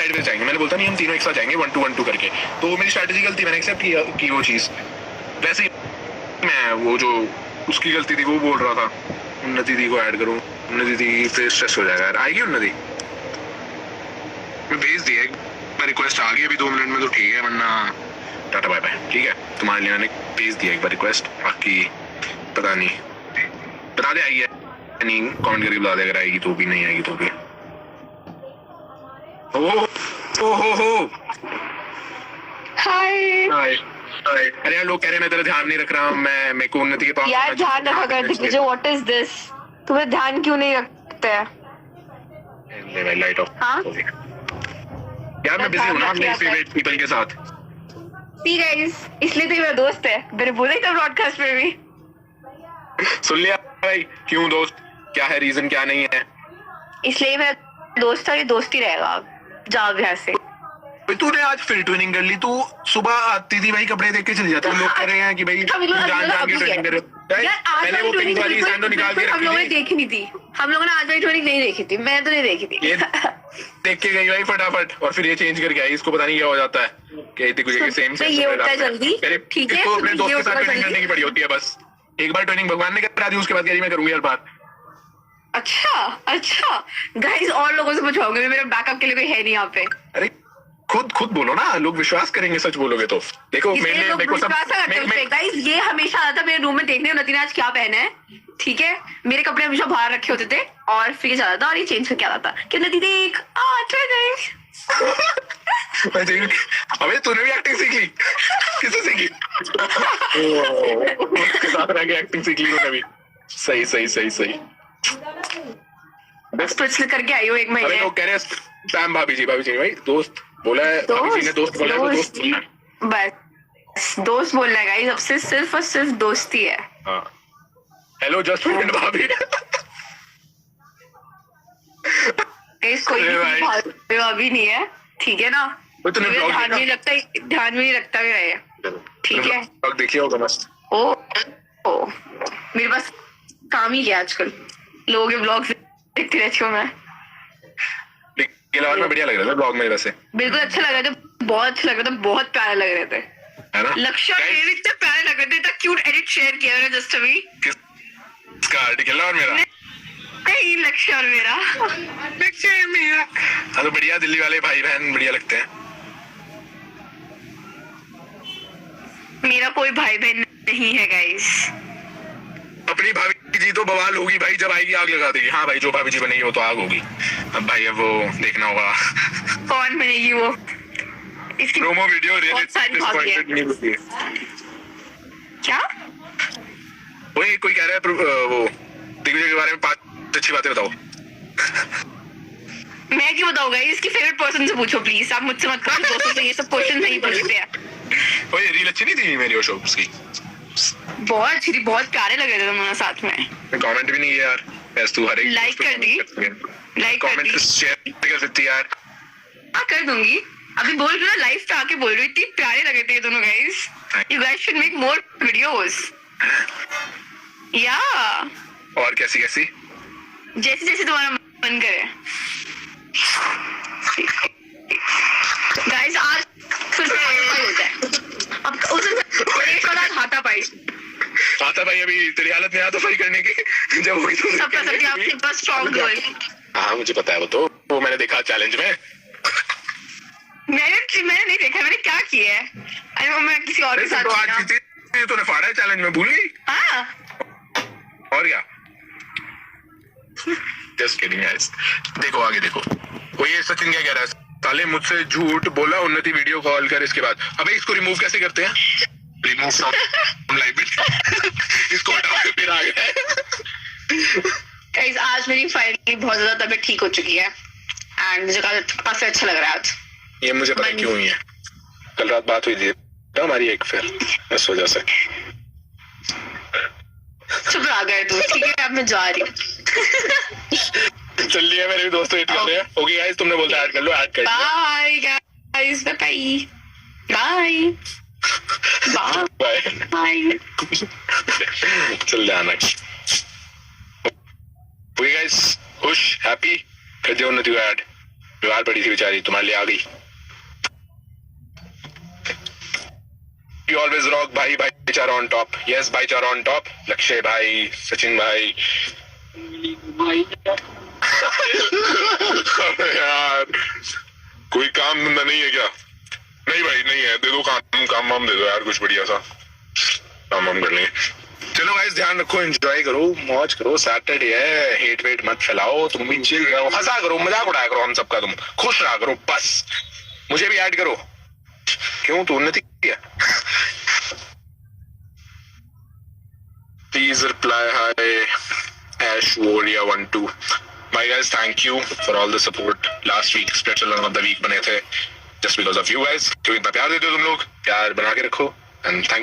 Side में जाएंगे, मैंने बोलता नहीं हम तीनों एक साथ जाएंगे 1-2 करके, तो मेरी स्ट्रैटेजी गलती, मैंने एक्सेप्ट की वो चीज। वैसे मैं वो जो उसकी गलती थी वो बोल रहा था उन्नति दी को ऐड करूं, उन्नति दी फिर स्ट्रेस हो जाएगा यार। आएगी उन्नति? मैं भेज दिया एक रिक्वेस्ट आ गई अभी 2 मिनट में, तो ठीक है, वरना टाटा बाय बाय। ठीक है, तुम्हारे लिए मैंने भेज दिया एक बार रिक्वेस्ट, बाकी पता नहीं, बता दे आएगी या नहीं, कमेंट करके बता दे अगर आएगी तो भी, नहीं आएगी तो भी। हो हाय हाय। अरे यार लोग कह रहे हैं मैं तेरा ध्यान नहीं रख रहा, मैं को उन्नति के पास यार ध्यान रखा कर दिग्विजय, व्हाट इज दिस? तुम्हें ध्यान क्यों नहीं रखते हैं? ले भाई लाइट ऑफ। हाँ? यार मैं बिजी हूं ना अपने फेवरेट पीपल के साथ। सी गाइस, इसलिए तो ये मेरा दोस्त है, मैंने बोला ही था ब्रॉडकास्ट में भी। सुन लिया भाई, क्यों दोस्त, क्या है रीजन, क्या नहीं है? इसलिए मेरा दोस्त था, ये दोस्ती रहेगा। जाओ यहाँ से। तूने आज फिर ट्रेनिंग कर ली, तू सुबह आती थी भाई कपड़े देख के चली जाती, लोग कह रहे हैं कि भाई जान जान के ट्रेनिंग कर रहे हो। मैंने वो पिंक वाली सैंडो निकाल के हम लोगों ने देखी नहीं थी, हम लोगों ने आज वाली ट्रेनिंग नहीं देखी थी, मैं तो नहीं देखी थी। ये देख के गई भाई फटाफट, और फिर ये चेंज करके आई, इसको पता नहीं क्या हो जाता है कि इतनी कुछ सेम तो ये उठता है जल्दी, ठीक है, इसको अपने दोस्त के साथ ट्रेनिंग करने की पड़ी होती है बस। एक बार ट्रेनिंग भगवान ने करा दी, उसके बाद कह रही मैं करूंगी हर बार। अच्छा गाइस, और लोगों से पूछोगे, मेरे बैकअप के लिए कोई है नहीं यहाँ पे। अरे खुद बोलो ना, लोग विश्वास करेंगे सच बोलोगे तो। देखो मैंने देखो सब गाइस, ये हमेशा आता था मेरे रूम में देखने उन्नति ने आज क्या पहना है, ठीक है, मेरे कपड़े हमेशा बाहर रखे होते थे और फिर ये जाता था और ये चेंज करके आता था कि उन्नति देख अच्छा देख। अबे तूने भी एक्टिंग सीख ली? किससे सीखी? उसके साथ रह के एक्टिंग सीख ली तूने भी? सही बस तो इसलिए करके आई हो 1 महीने। लोग कह रहे हैं सैम भाभी जी भाई दोस्त बोला है, भाभी जी ने दोस्त बोला है तो दोस्त बोलना है। बस दोस्त बोलना है गाइस, अब से सिर्फ और सिर्फ दोस्ती है। हाँ, हेलो जस्ट फ्रेंड भाभी। कोई भाभी नहीं है, ठीक है ना, ध्यान नहीं रखता मेरा ये, ठीक है। देखिए होगा मस्त। ओ मेरे पास काम ही क्या आजकल, लोगों के ब्लॉग देखती रहती हूँ मैं। में बढ़िया लग रहा था ब्लॉग में, वैसे बिल्कुल अच्छा लग रहा था, बहुत अच्छा लग रहा था, बहुत प्यारे लग रहे थे, है ना? लक्ष्य इतने प्यारे लग रहे थे, इतना क्यूट एडिट शेयर किया मैंने जस्ट अभी। किसका आर्टिकल और मेरा? नहीं, लक्ष्य और मेरा। हाँ तो बढ़िया, दिल्ली वाले भाई बहन बढ़िया लगते हैं। मेरा कोई भाई बहन नहीं है गाइस। अपनी भाभी जी तो बवाल होगी भाई, जब आएगी आग लगा देगी। हाँ भाई, जो भाभी जी बनेगी वो तो आग होगी। अब भाई अब वो देखना होगा कौन बनेगी वो, इसकी प्रोमो वीडियो क्या वही कोई कह रहा है वो दिग्विजय के बारे में 5 अच्छी बातें बताओ। मैं क्यों बताऊंगा, इसकी फेवरेट पर्सन से पूछो प्लीज, आप मुझसे मत करो, दोस्तों से ये सब क्वेश्चन नहीं पूछते हैं। ओए रील अच्छी नहीं थी मेरी शो की? बहुत अच्छी थी, बहुत प्यारे लग रहे थे दोनों साथ में। कमेंट भी नहीं किया यार, बस तू हर एक लाइक कर दी, लाइक कमेंट शेयर कर सकती यार। हाँ कर दूंगी, अभी बोल रही हूँ लाइव पे आके बोल रही हूँ, इतनी प्यारे लगे थे ये दोनों guys. You guys should make more videos. या और कैसी जैसे जैसे तुम्हारा मन करे गाइस। आज फिर से हाथापाई होता है, अब उस दिन हाथापाई अभी तेरी हालत में हाथापाई करने की जब हुई तो आपके पास स्ट्रॉन्ग गर्ल। हाँ मुझे पता है, वो मैंने देखा चैलेंज में। मैंने नहीं देखा, मैंने क्या किया है, अरे मैं किसी और के साथ थी, तूने फाड़ा है चैलेंज में, भूल गई? हाँ और क्या, जस्ट किडिंग गाइस। देखो आगे देखो, वो ये सचिन क्या कह रहा है, साले मुझसे झूठ बोला उन्नति वीडियो कॉल कर, इसके बाद अबे इसको रिमूव कैसे करते हैं? रिमूव फ्रॉम लाइव इसको हटा के फिर आ गया गाइस। आज मेरी फाइनली बहुत ज्यादा तबीयत ठीक हो चुकी है एंड मुझे काफी अच्छा लग रहा है आज। ये मुझे पता क्यों हुई है, कल रात बात हुई थी हमारी एक, फिर इस वजह से। चुप रह गए तू, ठीक है, अब मैं जा रही हूँ। चल लिया, मेरे भी दोस्त वेट कर रहे हैं। ओके गाइस, तुमने बोला ऐड कर लो, ऐड कर दिया। Bye guys, bye bye bye. चल जाना। ओके गाइस, खुश हैप्पी कर दिया उन्नति को ऐड। बीमार पड़ी थी बेचारी, तुम्हारे लिए आ गई। You always rock भाई, भाईचारा on top. Yes, भाईचारा on top. लक्ष्य भाई, सचिन भाई। यार कोई काम धंधा नहीं है क्या? नहीं भाई नहीं है, दे दो काम वाम दे दो यार, कुछ बढ़िया सा काम वाम कर लेंगे। चलो गाइस ध्यान रखो, एंजॉय करो, मौज करो, सैटरडे है, हेट वेट मत फैलाओ, तुम भी चिल रहो, हंसा करो, मजाक उड़ाया करो हम सबका, तुम खुश रहा करो बस। मुझे भी ऐड करो, क्यों तू उन्नति किया? Please reply hi Ash Warrior 12. My guys, thank you for all the support. Last week Spread Challenge of the Week बने थे just because of you guys. क्योंकि इतना प्यार देते हो तुम लोग, प्यार बना के रखो and thank